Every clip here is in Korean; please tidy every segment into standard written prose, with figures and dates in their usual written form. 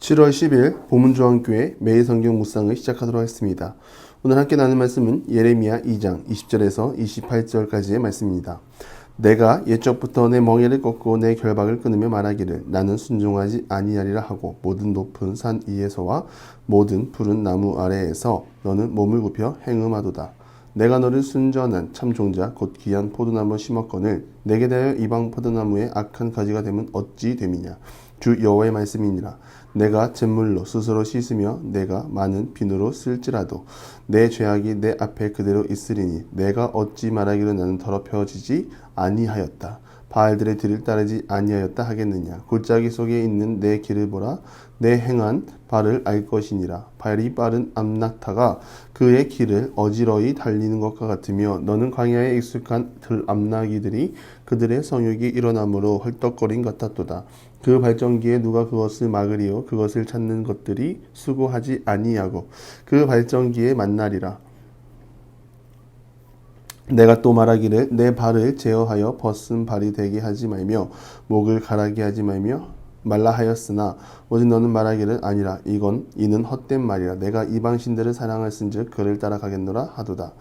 7월 10일 보문조항교회 매일 성경 묵상을 시작하도록 하겠습니다. 오늘 함께 나눌 말씀은 예레미야 2장 20절에서 28절까지의 말씀입니다. 내가 옛적부터 내 멍에를 꺾고 내 결박을 끊으며 말하기를 나는 순종하지 아니하리라 하고 모든 높은 산 위에서와 모든 푸른 나무 아래에서 너는 몸을 굽혀 행음하도다. 내가 너를 순전한 참 종자 곧 귀한 포도나무 심었거늘 내게 대하여 이방 포도나무의 악한 가지가 되면 어찌 됨이냐. 주 여호와의 말씀이니라. 내가 잿물로 스스로 씻으며 내가 많은 비누로 쓸지라도 내 죄악이 내 앞에 그대로 있으리니 내가 어찌 말하기를 나는 더럽혀지지 아니하였다. 바알들의 뒤를 따르지 아니하였다 하겠느냐. 골짜기 속에 있는 내 길을 보라. 내 행한 바를 알 것이니라. 발이 빠른 암낙타가 그의 길을 어지러이 달리는 것과 같으며 너는 광야에 익숙한 들암나귀들이 그들의 성욕이 일어나므로 헐떡거림 같았도다. 그 발전기에 누가 그것을 막으리요. 그것을 찾는 것들이 수고하지 아니하고 그 발전기에 만나리라. 내가 또 말하기를 내 발을 제어하여 벗은 발이 되게 하지 말며 목을 가라게 하지 말며 말라 하였으나 오직 너는 말하기를 아니라 이는 헛된 말이라. 내가 이방 신들을 사랑할진즉 그를 따라가겠노라 하도다.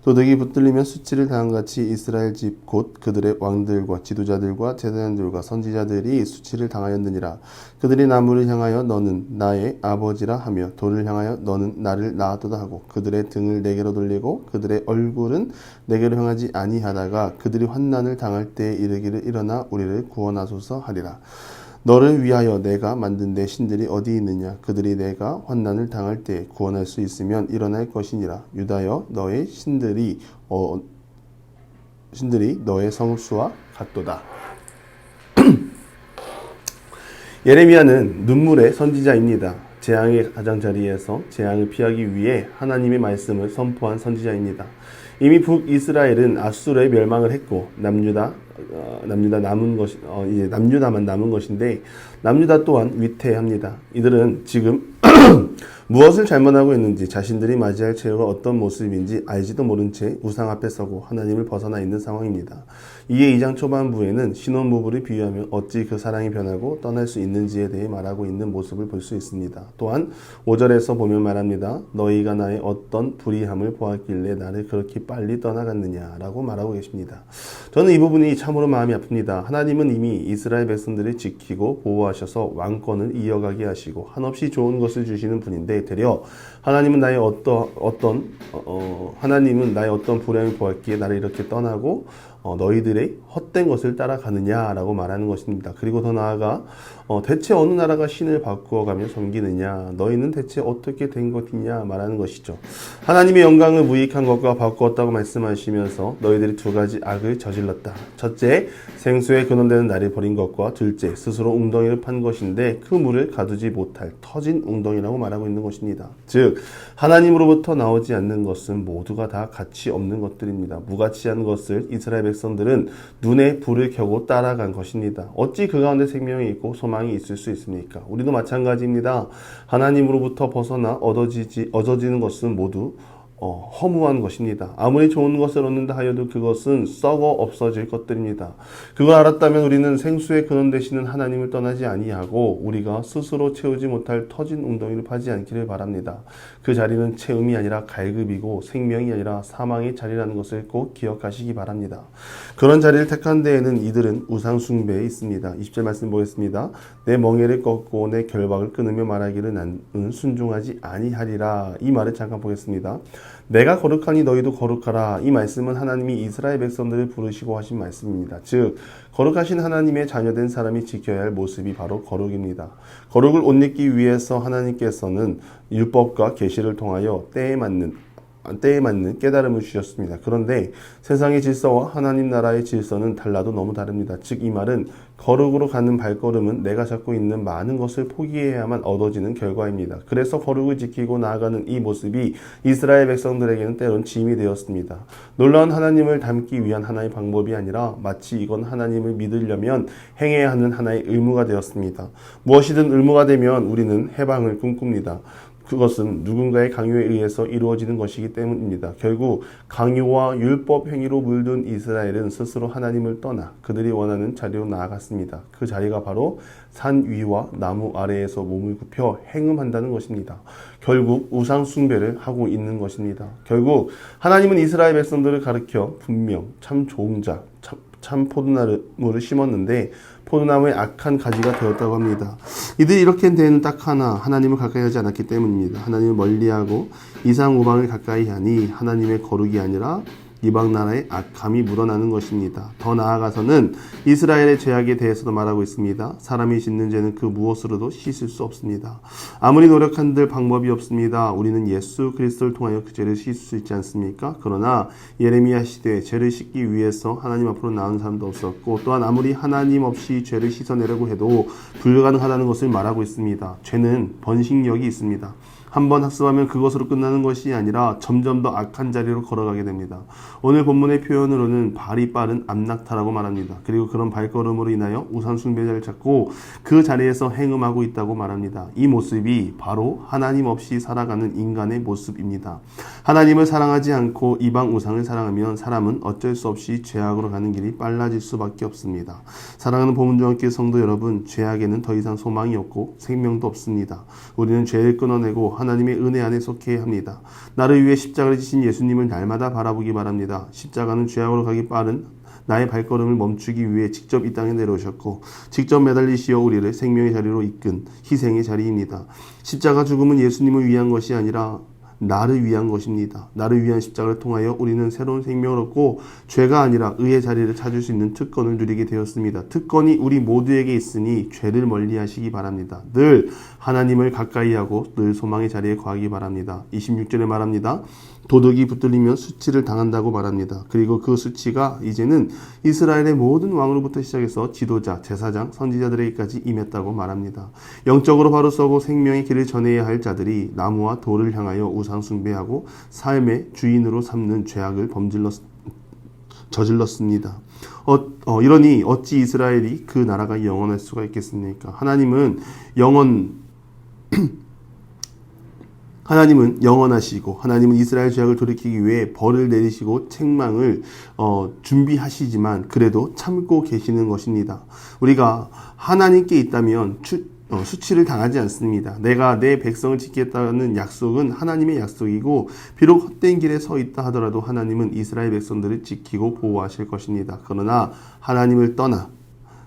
도둑이 붙들리면 수치를 당한 같이 이스라엘 집 곧 그들의 왕들과 지도자들과 제사장들과 선지자들이 수치를 당하였느니라. 그들이 나무를 향하여 너는 나의 아버지라 하며 돌을 향하여 너는 나를 낳았도다 하고 그들의 등을 내게로 돌리고 그들의 얼굴은 내게로 향하지 아니하다가 그들이 환난을 당할 때에 이르기를 일어나 우리를 구원하소서 하리라. 너를 위하여 내가 만든 내 신들이 어디 있느냐. 그들이 내가 환난을 당할 때에 구원할 수 있으면 일어날 것이니라. 유다여 너의 신들이 너의 성수와 같도다. 예레미야는 눈물의 선지자입니다. 재앙의 가장자리에서 재앙을 피하기 위해 하나님의 말씀을 선포한 선지자입니다. 이미 북이스라엘은 아수르에 멸망을 했고 남유다만 남은 것인데 남유다 또한 위태합니다. 이들은 지금 무엇을 잘못하고 있는지 자신들이 맞이할 최후가 어떤 모습인지 알지도 모른 채 우상 앞에 서고 하나님을 벗어나 있는 상황입니다. 이에 2장 초반부에는 신혼부부를 비유하며 어찌 그 사랑이 변하고 떠날 수 있는지에 대해 말하고 있는 모습을 볼 수 있습니다. 또한 5절에서 보면 말합니다. 너희가 나의 어떤 불의함을 보았길래 나를 그렇게 빨리 떠나갔느냐라고 말하고 계십니다. 저는 이 부분이 참으로 마음이 아픕니다. 하나님은 이미 이스라엘 백성들을 지키고 보호하셔서 왕권을 이어가게 하시고 한없이 좋은 것을 주시는 분인데 되려 하나님은 나의 어떤 불행을 보았기에 나를 이렇게 떠나고 너희들의 헛된 것을 따라가느냐라고 말하는 것입니다. 그리고 더 나아가 대체 어느 나라가 신을 바꾸어가며 섬기느냐. 너희는 대체 어떻게 된 것이냐 말하는 것이죠. 하나님의 영광을 무익한 것과 바꾸었다고 말씀하시면서 너희들이 두 가지 악을 저질렀다. 첫째, 생수에 근원되는 나를 버린 것과 둘째, 스스로 웅덩이를 판 것인데 그 물을 가두지 못할 터진 웅덩이라고 말하고 있는 것입니다. 즉 하나님으로부터 나오지 않는 것은 모두가 다 가치 없는 것들입니다. 무가치한 것을 이스라엘 백성들은 눈에 불을 켜고 따라간 것입니다. 어찌 그 가운데 생명이 있고 소망이 있을 수 있습니까? 우리도 마찬가지입니다. 하나님으로부터 벗어나 얻어지는 것은 모두 허무한 것입니다. 아무리 좋은 것을 얻는다 하여도 그것은 썩어 없어질 것들입니다. 그걸 알았다면 우리는 생수의 근원 되시는 하나님을 떠나지 아니하고 우리가 스스로 채우지 못할 터진 웅덩이를 파지 않기를 바랍니다. 그 자리는 채움이 아니라 갈급이고 생명이 아니라 사망의 자리라는 것을 꼭 기억하시기 바랍니다. 그런 자리를 택한 데에는 이들은 우상 숭배에 있습니다. 20절 말씀 보겠습니다. 내 멍에를 꺾고 내 결박을 끊으며 말하기를 나는 순종하지 아니하리라. 이 말을 잠깐 보겠습니다. 내가 거룩하니 너희도 거룩하라. 이 말씀은 하나님이 이스라엘 백성들을 부르시고 하신 말씀입니다. 즉 거룩하신 하나님의 자녀된 사람이 지켜야 할 모습이 바로 거룩입니다. 거룩을 옷 입기 위해서 하나님께서는 율법과 계시를 통하여 때에 맞는 깨달음을 주셨습니다. 그런데 세상의 질서와 하나님 나라의 질서는 달라도 너무 다릅니다. 즉 이 말은 거룩으로 가는 발걸음은 내가 잡고 있는 많은 것을 포기해야만 얻어지는 결과입니다. 그래서 거룩을 지키고 나아가는 이 모습이 이스라엘 백성들에게는 때론 짐이 되었습니다. 놀라운 하나님을 닮기 위한 하나의 방법이 아니라 마치 이건 하나님을 믿으려면 행해야 하는 하나의 의무가 되었습니다. 무엇이든 의무가 되면 우리는 해방을 꿈꿉니다. 그것은 누군가의 강요에 의해서 이루어지는 것이기 때문입니다. 결국 강요와 율법 행위로 물든 이스라엘은 스스로 하나님을 떠나 그들이 원하는 자리로 나아갔습니다. 그 자리가 바로 산 위와 나무 아래에서 몸을 굽혀 행음한다는 것입니다. 결국 우상 숭배를 하고 있는 것입니다. 결국 하나님은 이스라엘 백성들을 가르쳐 분명 참 좋은 자, 참 포도나무를 심었는데 포도나무의 악한 가지가 되었다고 합니다. 이들이 이렇게 되는 딱 하나, 하나님을 가까이 하지 않았기 때문입니다. 하나님을 멀리하고 이상 우방을 가까이 하니 하나님의 거룩이 아니라 이방 나라의 악함이 묻어나는 것입니다. 더 나아가서는 이스라엘의 죄악에 대해서도 말하고 있습니다. 사람이 짓는 죄는 그 무엇으로도 씻을 수 없습니다. 아무리 노력한들 방법이 없습니다. 우리는 예수 그리스도를 통하여 그 죄를 씻을 수 있지 않습니까? 그러나 예레미야 시대에 죄를 씻기 위해서 하나님 앞으로 나온 사람도 없었고 또한 아무리 하나님 없이 죄를 씻어내려고 해도 불가능하다는 것을 말하고 있습니다. 죄는 번식력이 있습니다. 한번 학습하면 그것으로 끝나는 것이 아니라 점점 더 악한 자리로 걸어가게 됩니다. 오늘 본문의 표현으로는 발이 빠른 암낙타라고 말합니다. 그리고 그런 발걸음으로 인하여 우상 숭배자를 찾고 그 자리에서 행음하고 있다고 말합니다. 이 모습이 바로 하나님 없이 살아가는 인간의 모습입니다. 하나님을 사랑하지 않고 이방 우상을 사랑하면 사람은 어쩔 수 없이 죄악으로 가는 길이 빨라질 수밖에 없습니다. 사랑하는 보문중학교 성도 여러분, 죄악에는 더 이상 소망이 없고 생명도 없습니다. 우리는 죄를 끊어내고 하나님의 은혜 안에 속해야 합니다. 나를 위해 십자가를 지신 예수님을 날마다 바라보기 바랍니다. 십자가는 죄악으로 가기 빠른 나의 발걸음을 멈추기 위해 직접 이 땅에 내려오셨고 직접 매달리시어 우리를 생명의 자리로 이끈 희생의 자리입니다. 십자가 죽음은 예수님을 위한 것이 아니라 나를 위한 것입니다. 나를 위한 십자가를 통하여 우리는 새로운 생명을 얻고 죄가 아니라 의의 자리를 찾을 수 있는 특권을 누리게 되었습니다. 특권이 우리 모두에게 있으니 죄를 멀리 하시기 바랍니다. 늘 하나님을 가까이 하고 늘 소망의 자리에 거하기 바랍니다. 26절에 말합니다. 도둑이 붙들리면 수치를 당한다고 말합니다. 그리고 그 수치가 이제는 이스라엘의 모든 왕으로부터 시작해서 지도자, 제사장, 선지자들에게까지 임했다고 말합니다. 영적으로 바로 서고 생명의 길을 전해야 할 자들이 나무와 돌을 향하여 우상 숭배하고 삶의 주인으로 삼는 죄악을 저질렀습니다. 이러니 어찌 이스라엘이 그 나라가 영원할 수가 있겠습니까? 하나님은 영원하시고 하나님은 이스라엘 죄악을 돌이키기 위해 벌을 내리시고 책망을 준비하시지만 그래도 참고 계시는 것입니다. 우리가 하나님께 있다면 수치를 당하지 않습니다. 내가 내 백성을 지키겠다는 약속은 하나님의 약속이고 비록 헛된 길에 서 있다 하더라도 하나님은 이스라엘 백성들을 지키고 보호하실 것입니다. 그러나 하나님을 떠나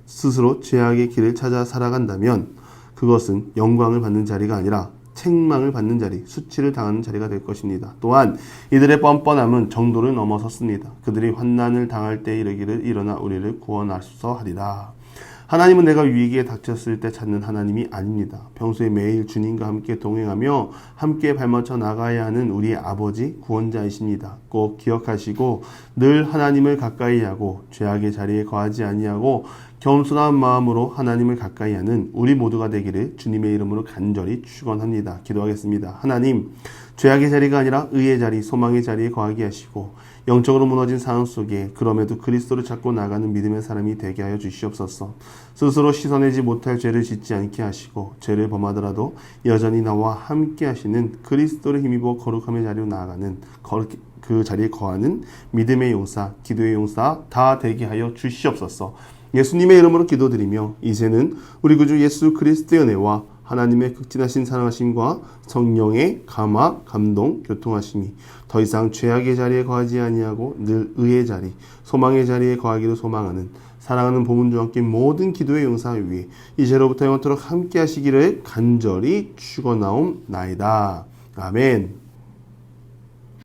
스스로 죄악의 길을 찾아 살아간다면 그것은 영광을 받는 자리가 아니라 책망을 받는 자리, 수치를 당하는 자리가 될 것입니다. 또한 이들의 뻔뻔함은 정도를 넘어섰습니다. 그들이 환난을 당할 때 이르기를 일어나 우리를 구원하소서 하리라. 하나님은 내가 위기에 닥쳤을 때 찾는 하나님이 아닙니다. 평소에 매일 주님과 함께 동행하며 함께 발맞춰 나가야 하는 우리의 아버지 구원자이십니다. 꼭 기억하시고 늘 하나님을 가까이 하고 죄악의 자리에 거하지 아니하고 겸손한 마음으로 하나님을 가까이 하는 우리 모두가 되기를 주님의 이름으로 간절히 축원합니다. 기도하겠습니다. 하나님, 죄악의 자리가 아니라 의의 자리, 소망의 자리에 거하게 하시고 영적으로 무너진 상황 속에 그럼에도 그리스도를 찾고 나가는 믿음의 사람이 되게 하여 주시옵소서. 스스로 씻어내지 못할 죄를 짓지 않게 하시고 죄를 범하더라도 여전히 나와 함께 하시는 그리스도를 힘입어 거룩함의 자리로 나아가는 그 자리에 거하는 믿음의 용사, 기도의 용사 다 되게 하여 주시옵소서. 예수님의 이름으로 기도드리며 이제는 우리 구주 예수 그리스도의 은혜와 하나님의 극진하신 사랑하심과 성령의 감화, 감동, 교통하심이 더 이상 죄악의 자리에 거하지 아니하고 늘 의의 자리, 소망의 자리에 거하기를 소망하는 사랑하는 보문중학교 모든 기도의 용사 위에 이제로부터 영원토록 함께 하시기를 간절히 축원하옵나이다. 아멘.